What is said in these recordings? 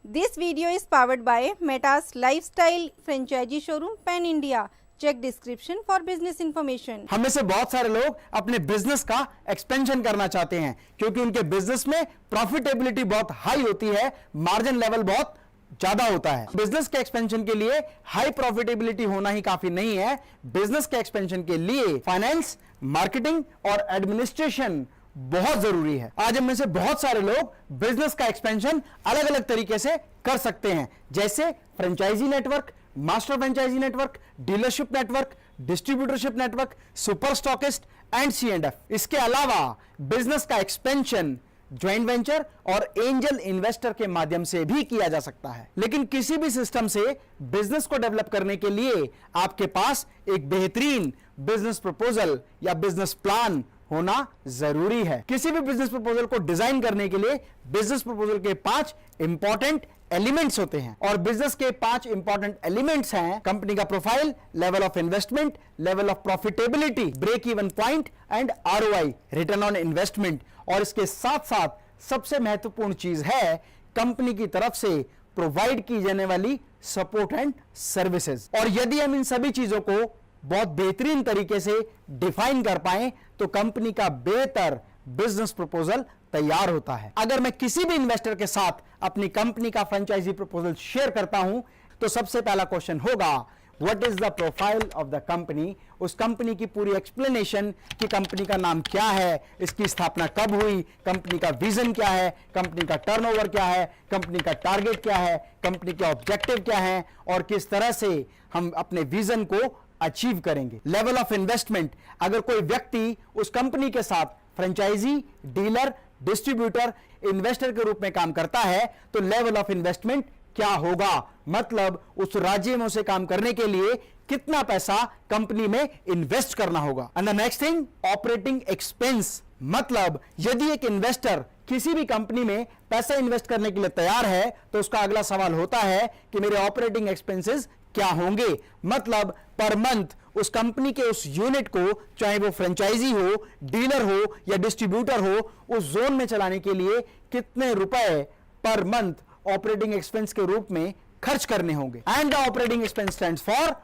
This video is powered by Meta's Lifestyle Franchisee Showroom Pan India. Check description for business information. हम में से बहुत सारे लोग अपने बिजनेस का एक्सपेंशन करना चाहते हैं क्योंकि उनके बिजनेस में प्रॉफिटेबिलिटी बहुत हाई होती है, मार्जिन लेवल बहुत ज्यादा होता है। बिजनेस के एक्सपेंशन के लिए हाई प्रॉफिटेबिलिटी होना ही काफी नहीं है। बिजनेस के एक्सपेंशन के लिए फाइनेंस, मार्केटिंग और एडमिनिस्ट्रेशन बहुत जरूरी है। आज हम में से बहुत सारे लोग बिजनेस का एक्सपेंशन अलग अलग तरीके से कर सकते हैं, जैसे franchise network, master franchise network, dealership network, distributorship network, super stockist and C&F। इसके अलावा बिजनेस का एक्सपेंशन ज्वाइंट वेंचर और एंजल इन्वेस्टर के माध्यम से भी किया जा सकता है। लेकिन किसी भी सिस्टम से बिजनेस को डेवलप करने के लिए आपके पास एक बेहतरीन बिजनेस प्रपोजल या बिजनेस प्लान होना जरूरी है। किसी भी बिजनेस प्रपोजल को डिजाइन करने के लिए बिजनेस प्रपोजल के 5 इंपॉर्टेंट एलिमेंट्स होते हैं और बिजनेस के 5 इंपॉर्टेंट एलिमेंट्स हैं कंपनी का profile, level of investment, level of profitability, break even point and ROI, return on investment. और इसके साथ साथ सबसे महत्वपूर्ण चीज है कंपनी की तरफ से प्रोवाइड की जाने वाली सपोर्ट एंड सर्विसेज। और यदि हम इन सभी चीजों को बहुत बेहतरीन तरीके से डिफाइन कर पाएं तो कंपनी का बेहतर बिजनेस प्रपोजल तैयार होता है। अगर मैं किसी भी इन्वेस्टर के साथ अपनी कंपनी का फ्रेंचाइजी प्रपोजल शेयर करता हूं तो सबसे पहला क्वेश्चन होगा, what is the profile of the company. उस कंपनी की पूरी एक्सप्लेनेशन कि कंपनी का नाम क्या है, इसकी स्थापना कब हुई, कंपनी का विजन क्या है, कंपनी का टर्नओवर क्या है, कंपनी का टारगेट क्या है, कंपनी के ऑब्जेक्टिव क्या है और किस तरह से हम अपने विजन को अचीव करेंगे। लेवल ऑफ इन्वेस्टमेंट, अगर कोई व्यक्ति उस कंपनी के साथ फ्रेंचाइजी, डीलर, डिस्ट्रीब्यूटर, इन्वेस्टर के रूप में काम करता है तो लेवल ऑफ इन्वेस्टमेंट क्या होगा, मतलब उस राज्य में उसे काम करने के लिए कितना पैसा कंपनी में इन्वेस्ट करना होगा। And the next thing, operating expense, मतलब यदि एक इन्वेस्टर किसी भी कंपनी में पैसा इन्वेस्ट करने के लिए तैयार है तो उसका अगला सवाल होता है कि मेरे ऑपरेटिंग एक्सपेंसेस क्या होंगे, मतलब पर मंथ उस कंपनी के उस यूनिट को, चाहे वो फ्रेंचाइजी हो, डीलर हो या डिस्ट्रीब्यूटर हो, उस जोन में चलाने के लिए कितने रुपए पर मंथ ऑपरेटिंग एक्सपेंस के रूप में खर्च करने होंगे। And the operating expense stands for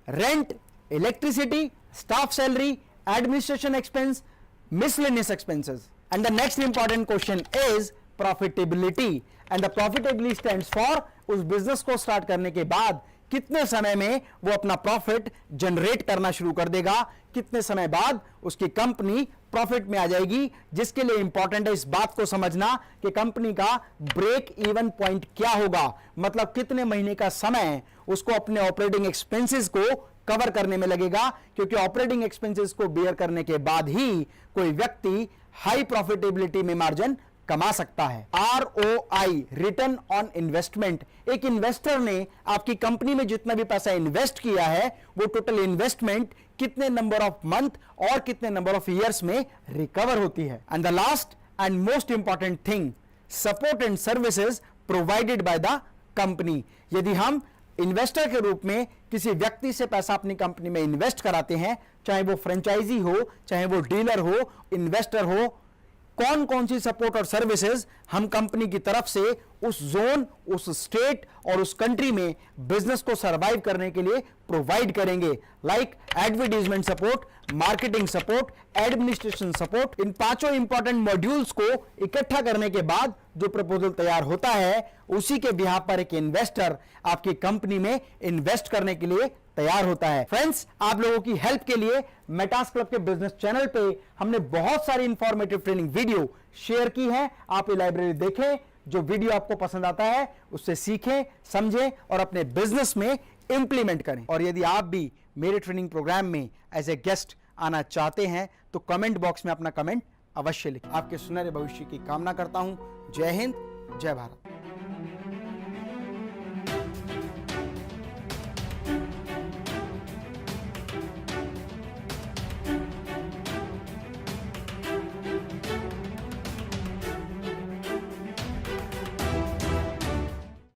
rent, electricity, staff salary, administration expense, miscellaneous expenses. And the next important question is profitability. And the profitability stands for उस बिजनेस को start करने के बाद कितने समय में वो अपना प्रॉफिट जनरेट करना शुरू कर देगा, कितने समय बाद उसकी कंपनी प्रॉफिट में आ जाएगी, जिसके लिए इंपॉर्टेंट है इस बात को समझना कि कंपनी का ब्रेक इवन पॉइंट क्या होगा, मतलब कितने महीने का समय उसको अपने ऑपरेटिंग एक्सपेंसेस को कवर करने में लगेगा, क्योंकि ऑपरेटिंग एक्सपेंसेस को बेयर करने के बाद ही कोई व्यक्ति हाई प्रॉफिटेबिलिटी में मार्जिन कमा सकता है। ROI, रिटर्न ऑन इन्वेस्टमेंट, एक इन्वेस्टर ने आपकी कंपनी में जितना भी पैसा इन्वेस्ट किया है वो टोटल इन्वेस्टमेंट कितने नंबर ऑफ मंथ और कितने नंबर ऑफ ईयर्स में रिकवर होती है। And the last and most important thing, support and services provided by the company. यदि हम इन्वेस्टर के रूप में किसी व्यक्ति से पैसा अपनी कंपनी में इन्वेस्ट कराते हैं, चाहे वो फ्रेंचाइजी हो, चाहे वो डीलर हो, इन्वेस्टर हो, कौन कौन सी सपोर्ट और सर्विसेज हम कंपनी की तरफ से उस जोन, उस स्टेट और उस कंट्री में बिजनेस को सरवाइव करने के लिए प्रोवाइड करेंगे, like advertisement support, marketing support, administration support. इन 5 इंपॉर्टेंट मॉड्यूल्स को इकट्ठा करने के बाद जो प्रपोजल तैयार होता है उसी के बिहाफ पर एक इन्वेस्टर आपकी कंपनी में इन्वेस्ट करने के लिए तैयार होता है। फ्रेंड्स, आप लोगों की हेल्प के लिए मेटास क्लब के बिजनेस चैनल पे हमने बहुत सारी इंफॉर्मेटिव ट्रेनिंग वीडियो शेयर की है। आप ये लाइब्रेरी देखें, जो वीडियो आपको पसंद आता है उससे सीखें, समझें और अपने बिजनेस में इंप्लीमेंट करें। और यदि आप भी मेरे ट्रेनिंग प्रोग्राम में एज ए गेस्ट आना चाहते हैं तो कमेंट बॉक्स में अपना कमेंट अवश्य लिखें। आपके सुनहरे भविष्य की कामना करता हूं। जय हिंद, जय भारत।